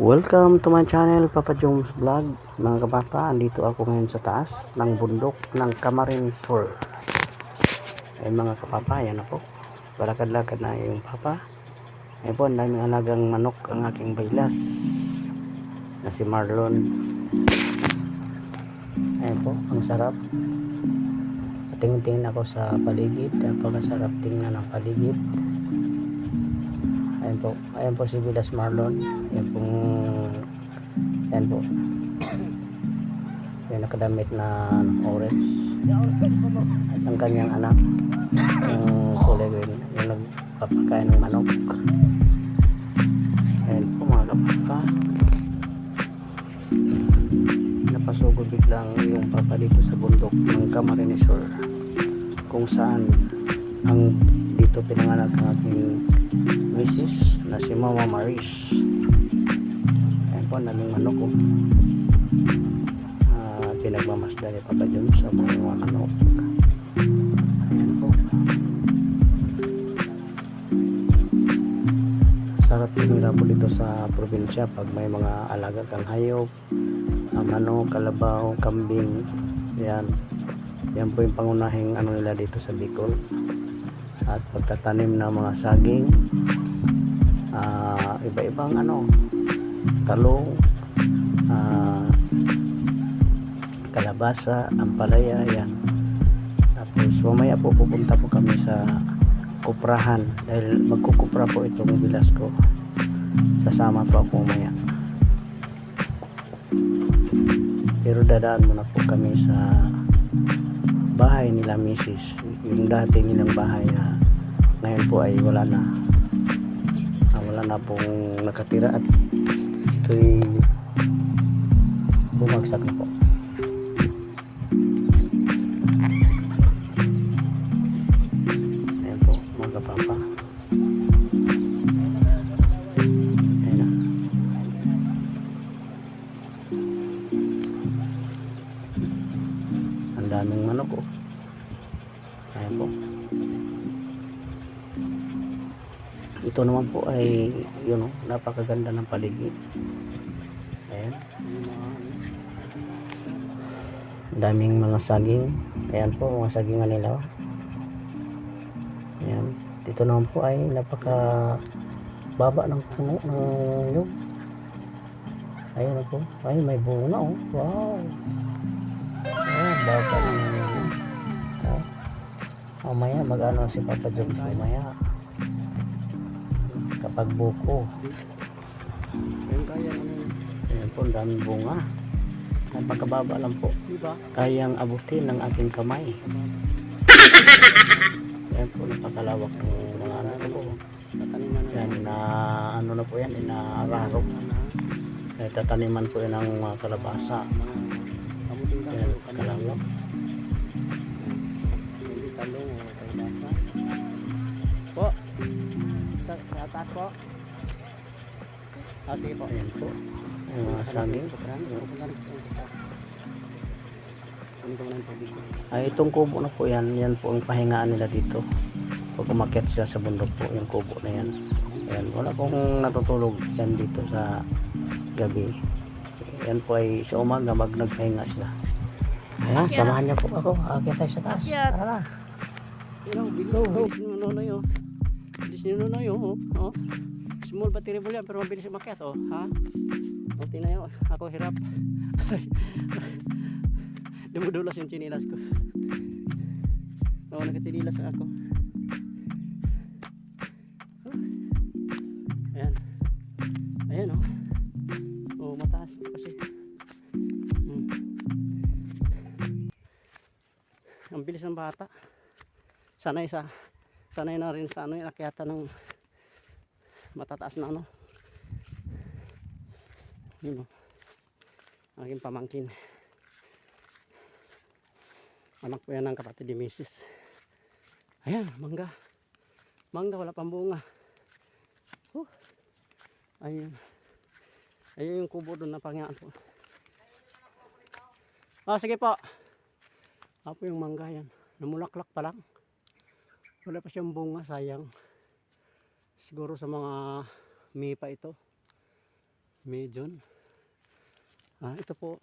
Welcome to my channel, Papa Jones Vlog. Mga kapapa, andito ako ngayon sa taas ng bundok ng Camarines Sur. Ay mga kapapa, yan ako. Balakad-lakad na yung papa. Ay po, ang daming alagang manok ang aking baylas na si Marlon. Ay po, ang sarap. Tingin-tingin ako sa paligid. Napakasarap tingnan ang paligid. Ayan po si Vilas Marlon. Ayan po. May nakadamit na orange. At ang kanyang anak, yung kulay green, yung nagpapakain ng manok. Ayan po mga kapapa. Napasugod biglang yung papa dito sa bundok ng Camarines Sur, kung saan ang dito pinanganak ang aking misis na si Mama Maris. Ayan po, naming manok ko. Pinagmamasda ni Papa Jones sa mga manok. Ayan po. Sarap tumira po dito sa probinsya pag may mga alaga kang hayop, manok, kalabaw, kambing. Yan po yung pangunahing ano nila dito sa Bicol. At pagtatanim ng mga saging, iba-ibang talong, kalabasa, ampalaya, yan. Tapos mamaya po pupunta po kami sa kuprahan dahil magkukupra po itong bilas ko. Sasama po ako mamaya. Pero dadaan muna po kami sa bahay nila misis, yung dati nilang bahay na ngayon po ay wala na pong nakatira at ito'y bumagsak na po. Ayan po mga kapapa. Ayan na. Ang daming manok ko. Ayan po. Ito naman po ay napakaganda ng paligid. Ayan. Daming mga saging. Ayan po, mga sagingan nila. Ayan. Dito naman po ay napaka baba ng puno ng nyug. Ayan po. Ay, may bunga oh. Wow. Ayan, baba ng nyug. Mamaya mag-ano si Papa Jones mamaya kapag buko. Ayan po, ang daming bunga. Napakababa lang po, kayang abutin ng aking kamay. Ayan po, napakalawak ng mga po. Yan, na po yan, inaararo. Tataniman po yan ng mga kalabasa. Ayan, kalawak. Po, sa atas po. Sige po. Ayan po, yung mga saging. Itong kubo na po yan po ang pahingaan nila dito. Pag umakyat sila sa bundok po, yung kubo na yan. Ayan, wala pong natutulog yan dito sa gabi. Yan po ay sa umaga nagpahinga sila. Ayan, samahan niyo po ako. Akyat tayo sa taas. Tara na. Bilis ni Nunoy oh. Small battery mo yan pero mabilis umakyat oh. Ha? Buti na yun. Ako hirap. Dumudulas yung chinilas ko. Nagkatsinilas ako. Ayan oh. Mataas kasi. Ang bilis ng bata. Sanay na rin sa yung akyatan ng matataas na yun aking pamangkin. Anak po yan ng kapatid ni Mrs. Ayan, mangga wala pang bunga. Ayun yung kubo doon na pangyaan po. Sige po. Apo yung mangga yan, namulaklak pa lang, wala pa siyang bunga, sayang. Siguro sa mga May pa ito. Medyon. Ito po.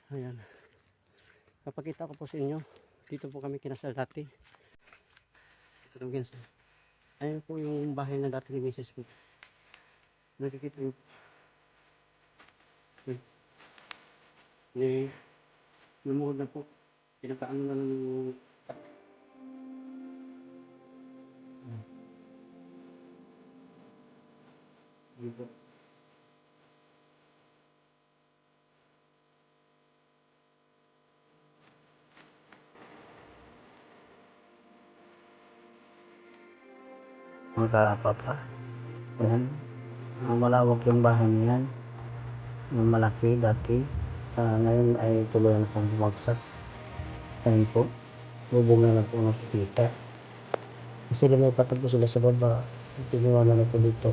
Ayan. Papakita ko po sa inyo. Dito po kami kinasal dati. Ito yung kinasal. Ayan po yung bahay na dati ni Mrs. ko. Nakikita yung lumuhod na po. Pinakaano na lang yung dito. Mga papa. Ayan. Malawak yung bahay niyan. Malaki dati. Ngayon ay tuloy na pong bumagsak. Ayan po. Bubong na lang po nakikita. Kasi lumipat po sila sa baba. Tiniwala na po dito.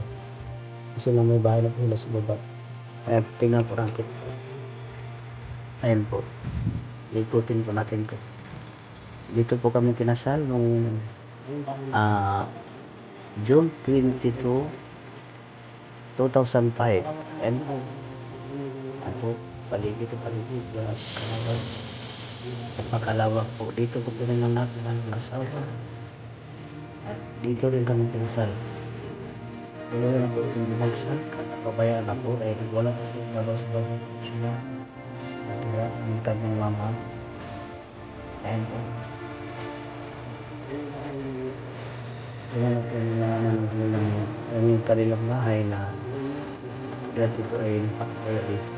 Kasi na may bahay na po sila sa baba. Ayan, tingnan po natin. Ayan po. Ikutin po natin po. Dito po kami kinasal nung June 22, 2005. And ako, paligid. Makalawak po. Dito po pinanganak ng asawa. At dito rin kami kinasal. Wala na po itong bumagsak at napabayaan ako dahil wala po itong labas-labas siya. At wala ang kanyang mama. Ayan po. Ayan po yung kanilang bahay na dati po ay napakabaya dito.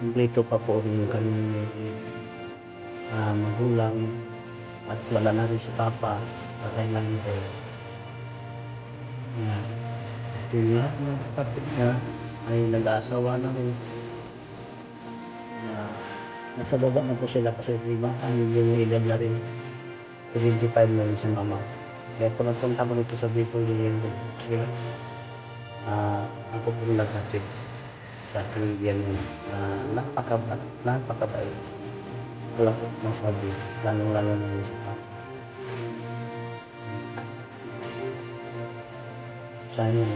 Kumplito pa po yung kanilang magulang at wala na rin si Papa. Patay lang ito. Yung lahat ng kapatid niya ay nag-aasawa na rin. Nasa baba na po sila kasi diba yung edad na rin. 25 na rin si mama. Kaya po nagpunta ko dito sa Bicol din. Ako po naghatid sa Caribbean. Napakabait. Wala po masabi. Lalo-lalo na rin sa Papa. Sayang.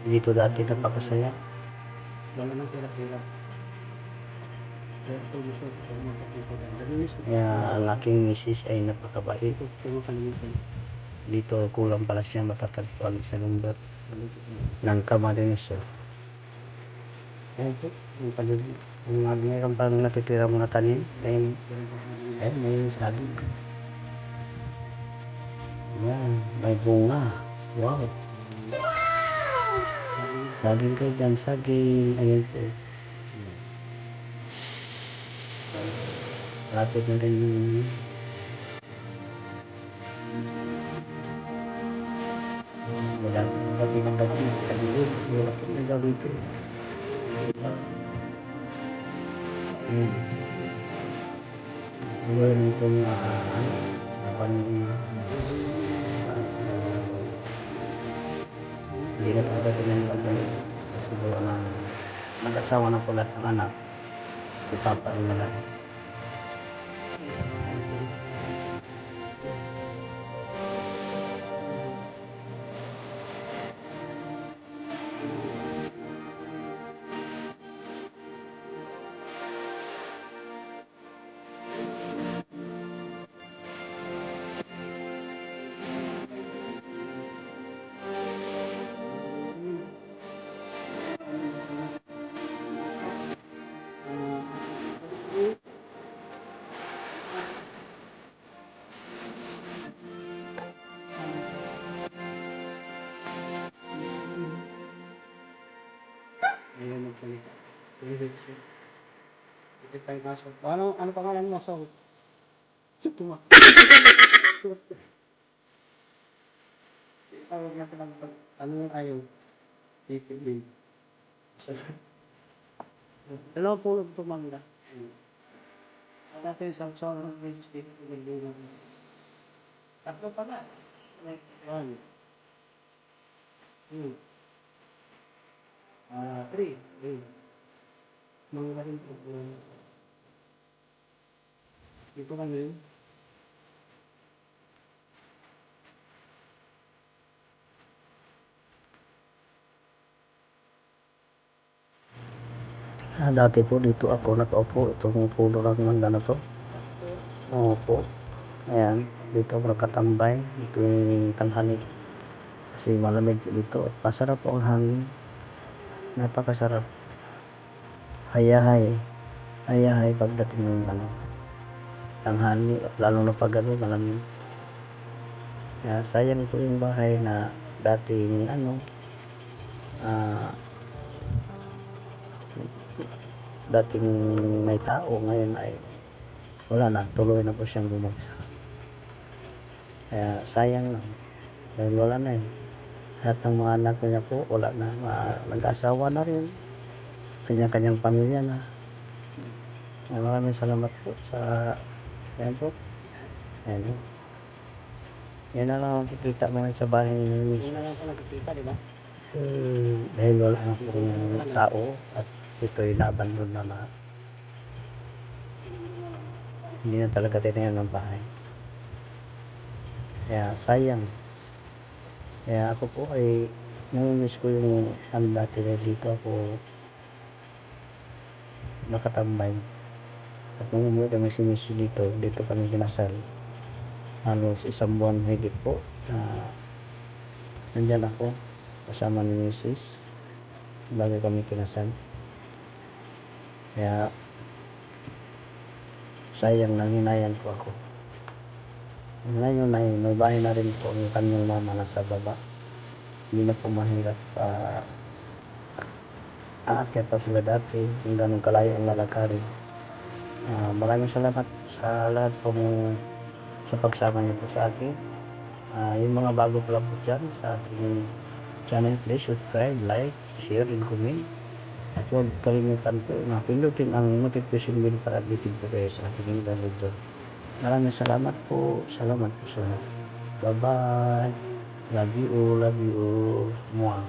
Dito dati napakasaya. Wala nang pera-pera. Kaya ang aking misis ay napakabait. Dito kulang pala siya matatagpuan sa lumbot ng Camarines. Ayan po, mayroon pang natitira mga tanim. Ayan, may saging. Ayan, may bunga. Wow. Saging kayo dyan, saging. Ayan po. Lapit na rin yung wala ng gabi. Kanilid, wala po na gawin ito. Ayan. Ngayon itong pandi. Hindi na talaga pinanggagalit. Kasi gawa na nag-asawa na po lahat ng anak. Si Papa rin na lahat. Ayan magsalita. Ito tayo masok. Ano pangalan mo? So, tuma. Tawag natin ang ano yung ayaw? Tipid. Dalawa po tumangga. Natin sa ng range dito. Tatlo pala. One. Two. Three. Mga rin po. Dito kami. Dati po dito ako nakaupo, itong puno ng mangga na to. Opo. Ayan, dito ako nakatambay, ito yung tanghali. Kasi malamig dito at masarap po ang hangin. Napakasarap. Hayahay. Hayahay pagdating ng tanghali, lalo na pag malamig. Kaya sayang ito yung bahay na dating dating may tao, ngayon ay wala na, tuloy na po siyang bumagsak. Kaya sayang lang dahil wala na lahat ng mga anak niya po wala na, nag-asawa na rin, kanya-kanyang pamilya na. Maraming salamat po sa yan po. Ayan po. Yan na lang ang kikita mo sa bahay ni Mrs. Wala lang po nakikita, di ba? Dahil wala na pong tao at ito'y naabandon na hindi na talaga tinayan ng bahay. Kaya sayang. Kaya ako po ay namimiss ko yung dati na dito ako nakatambay. At nung umuwi kami si Miss dito kami kinasal. Halos isang buwan higit po nandyan ako kasama ni Mrs. bago kami kinasal. Kaya sayang, nanginayan po ako. Ngayon ay may bahay na rin po yung kanyang mama nasa baba. Hindi na po mahirap aakyat pa sila dati kung ganun kalayo ang lalakarin. Maraming salamat sa lahat pong sa pagsama niyo po sa akin. Yung mga bago pala po dyan sa ating channel, please subscribe, like, share, and comment. At huwag kalimutan po na pindutin ang notification bell para updated po kayo sa ating video. Maraming salamat po. Salamat po sa lahat. Bye-bye. Love you all. Love you all. Mwah.